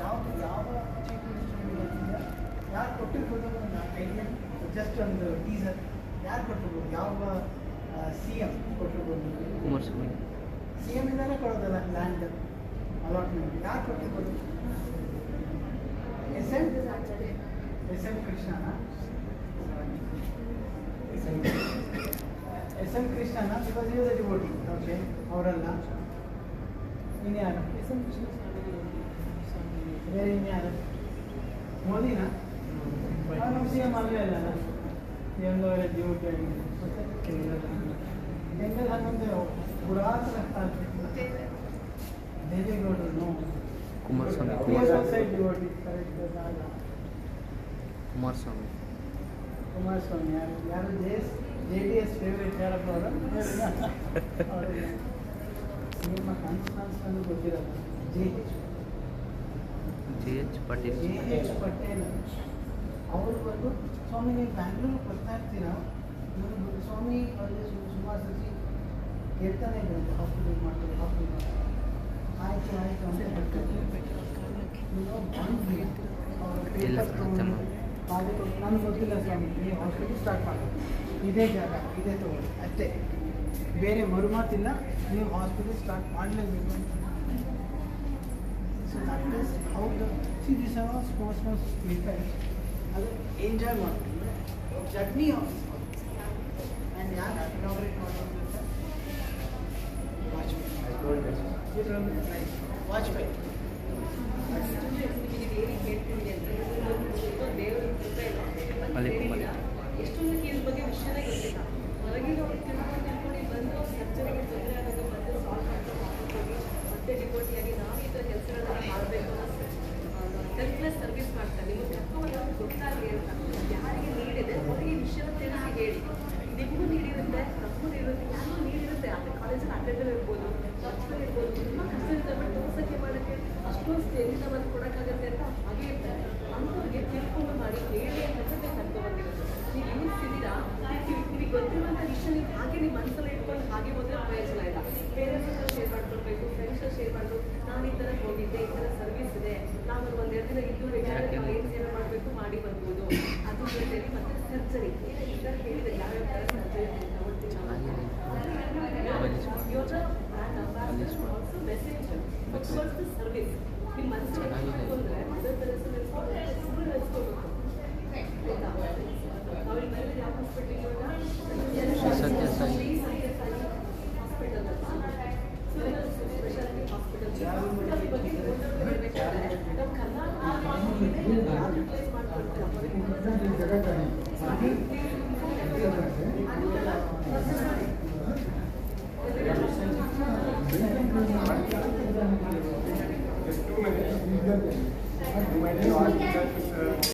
ಯಾವ ಯಾವ chief minister ಯಾರು ಕೊಟ್ಟಿರ್ಬೋದು ಐಡಿಯಾ ಜಸ್ಟ್ ಒಂದು ಟೀಸರ್ ಯಾರು ಕೊಟ್ಟಿರ್ಬೋದು ಯಾವ ಸಿ ಎಂ ಕೊಟ್ಟಿರ್ಬೋದು ಕುಮಾರಸ್ವಾಮಿ ಸಿ ಎಂ ಇಂದಾನೆ ಕೊಡೋದಲ್ಲ ಲ್ಯಾಂಡ್ ಅಲಾಟ್ಮೆಂಟ್ ಯಾರು ಕೊಟ್ಟಿರ್ಬೋದು ಎಸ್ ಎಂ ಕೃಷ್ಣನ ಎಸ್ ಎಂ ಕೃಷ್ಣನ ಬಿಕಾಸ್ ಯೂಸ್ ಡಿವೋಟಿ ಓಕೆ ಅವರಲ್ಲ ಇನ್ಯಾರು ಎಸ್ ಎಂ ಕೃಷ್ಣ ಬೇರೆ ಇನ್ಯಾರು ಮೋದಿನ ನಮ್ಮ ಸಿ ಎಂ ಅಲ್ಲೇ ಅಲ್ಲ ಸಿ ಎಂ ಅವರೇ ಡಿವೋಟಿ ಆಗಿದೆ ಹೆಂಗಲ್ ಹಂಗಂದ್ರೆ ಪುರಾತನ ದೇವೇಗೌಡರು ಕುಮಾರಸ್ವಾಮಿ ಡಿವೋಟಿ ಕರೆಕ್ಟ್ ಕುಮಾರಸ್ವಾಮಿ ಕುಮಾರಸ್ವಾಮಿ ಯಾರು ಜೆ ಡಿ ಎಸ್ ಫೇವ್ರೇಟ್ ಯಾರಪ್ಪ ಅವರು ನಿಮ್ಮ ಕನ್ಸು ಗೊತ್ತಿರಲ್ಲ ಜೆ ಎಚ್ ಪಟೇಲ್ ಅವರು ಬಂದು ಸ್ವಾಮಿ ನೀವು ಬ್ಯಾಂಗ್ಳೂರಿಗೆ ಬರ್ತಾ ಇರ್ತೀರಾ ಸ್ವಾಮಿ ಅವರಿಗೆ ಸುಮಾರು ಸತಿ ಕೇಳ್ತಾನೆ ಇದ್ದಂತೆ ಹಾಸ್ಪಿಟಲ್ ಮಾಡ್ತಾರೆ ಹಾಸ್ಪಿಟಲ್ ಆಯಿತು ಆಯಿತು ಅಂತ ನನಗೆ ಗೊತ್ತಿಲ್ಲ ಸ್ವಾಮಿ ನೀವು ಹಾಸ್ಪಿಟಲ್ ಸ್ಟಾರ್ಟ್ ಮಾಡಿ ಇದೇ ಜಾಗ ಇದೇ ತಗೊಳ್ಳಿ ಅಷ್ಟೇ ಬೇರೆ ಮರುಮಾತಿಲ್ಲ ನೀವು ಹಾಸ್ಪಿಟಲ್ ಸ್ಟಾರ್ಟ್ ಮಾಡಲೇಬೇಕು so that is how the see this are small defects ಅದು ಎಂಜಾಯ್ ಮಾಡ್ತೀವಿ ಜರ್ನಿ ಆ್ಯಂಡ್ ಯಾರು ಇನಾಗ್ರೇಟ್ ಮಾಡೋದು ವಾಜ್ಪೇಯಿ ಎಷ್ಟೊಂದು ಕೇಸ್ ಬಗ್ಗೆ ವಿಷಯನೇ ಗೊತ್ತಿಲ್ಲ ಹೊರಗಿನ ಅವ್ರು ತಿಳ್ಕೊಂಡು ಬಂದು ಸರ್ಜರಿಗೆ ತೊಂದರೆ ಆದಾಗ ಬಂದು ಸಾಲ್ವ್ ಮಾಡ್ಕೊಂಡು ಮತ್ತೆ ಡಿಪೋಟಿಯಾಗಿ ನಾವು ಈ ಥರ ಕೆಲಸಗಳನ್ನ ಮಾಡಬೇಕು ಸೆಲ್ಫ್ಲೆಸ್ ಸರ್ವಿಸ್ ಮಾಡ್ತಾರೆ ನಿಮಗೆ ಕರ್ಕೊಂಡು ಗೊತ್ತಾಗಲಿ ಅಂತ ಯಾರಿಗೆ ನೀಡಿದೆ ಅವರಿಗೆ ವಿಷಯ ತಿಳಿಸಿ ಹೇಳಿ ನಿಮಗೂ ನೀಡಿರುತ್ತೆ ನಮಗೂ ನೀಡಿರುತ್ತೆ ಯಾರಿಗೂ ನೀಡಿರುತ್ತೆ ಆದರೆ ಕಾಲೇಜಲ್ಲಿ ಅಟೆಂಡರ್ ಇರ್ಬೋದು ಚರ್ಚಲ್ಲಿ ಇರ್ಬೋದು ತುಂಬ ಕಷ್ಟ ಇರುತ್ತೆ ಬಟ್ ತೋರ್ಸಕ್ಕೆ ಮಾಡೋಕ್ಕೆ ಅಷ್ಟೊಂದು ಎಲ್ಲಿಂದ ಬಂದು ಕೊಡೋಕ್ಕಾಗತ್ತೆ ಅಂತ ಹಾಗೆ ಇರ್ತಾರೆ ಅಂಥವ್ರಿಗೆ ತಿಳ್ಕೊಂಡು ಮಾಡಿ ಹೇಳಿ ಅಂತ ಕರ್ಕೊಂಡ್ಬಂದಿರೋದು ನೀವು ಯೂಸಿದ್ದೀರಾ ನಿಮಗೆ ಗೊತ್ತಿರುವಂಥ ವಿಷಯ ನೀವು ಹಾಗೆ ನಿಮ್ಮ ಮನಸ್ಸಲ್ಲಿ ಇಟ್ಕೊಂಡು ಹಾಗೆ ಹೋದರೆ ಪ್ರಯೋಜನ ಇಲ್ಲ ಪೇರೆಂಟ್ಸ್ ಹತ್ರ ಶೇರ್ ಮಾಡ್ಕೊಳ್ಬೇಕು ಫ್ರೆಂಡ್ಸ್ ಶೇರ್ ಮಾಡ್ಕೊಂಡು ನಾನು ಈ ಥರ ಹೋಗಿದ್ದೆ ಈ ಥರ ಸರ್ವಿಸ್ ಇದೆ ನಾನು ಒಂದೆರಡು ದಿನ ಇದ್ದು ಬೇಕಾದ್ರೆ ಏನು ಸೇವೆ ಮಾಡಬೇಕು ಮಾಡಿ ಬರ್ಬೋದು ಅದು ಜೊತೆಲಿ ಮತ್ತೆ ಸರ್ಜರಿ ಈ ಥರ ಹೇಳಿದೆ ಯಾವ್ಯಾವ ಥರ ಸರ್ಜರಿ ಸರ್ವಿಸ್ ನಿಮ್ಮ ಮನಸ್ಸಲ್ಲಿ ಇಟ್ಕೊಂಡ್ರೆ ಅದೇ ಥರ ನೆನೆಸ್ಕೋಬೇಕು ಅವ್ರಿಗೆ ಯಾವ ಹಾಸ್ಪಿಟಲ್ ಇವಾಗ ಸತ್ಯ ಸಾಯಿ ಹಾಸ್ಪಿಟಲ್ ಸ್ಪೆಷಾಲಿಟಿ ಹಾಸ್ಪಿಟಲ್ ಬೇಕಾದ್ರೆ ನಮ್ಮ Karnataka replace Just 2 minutes. You might have asked that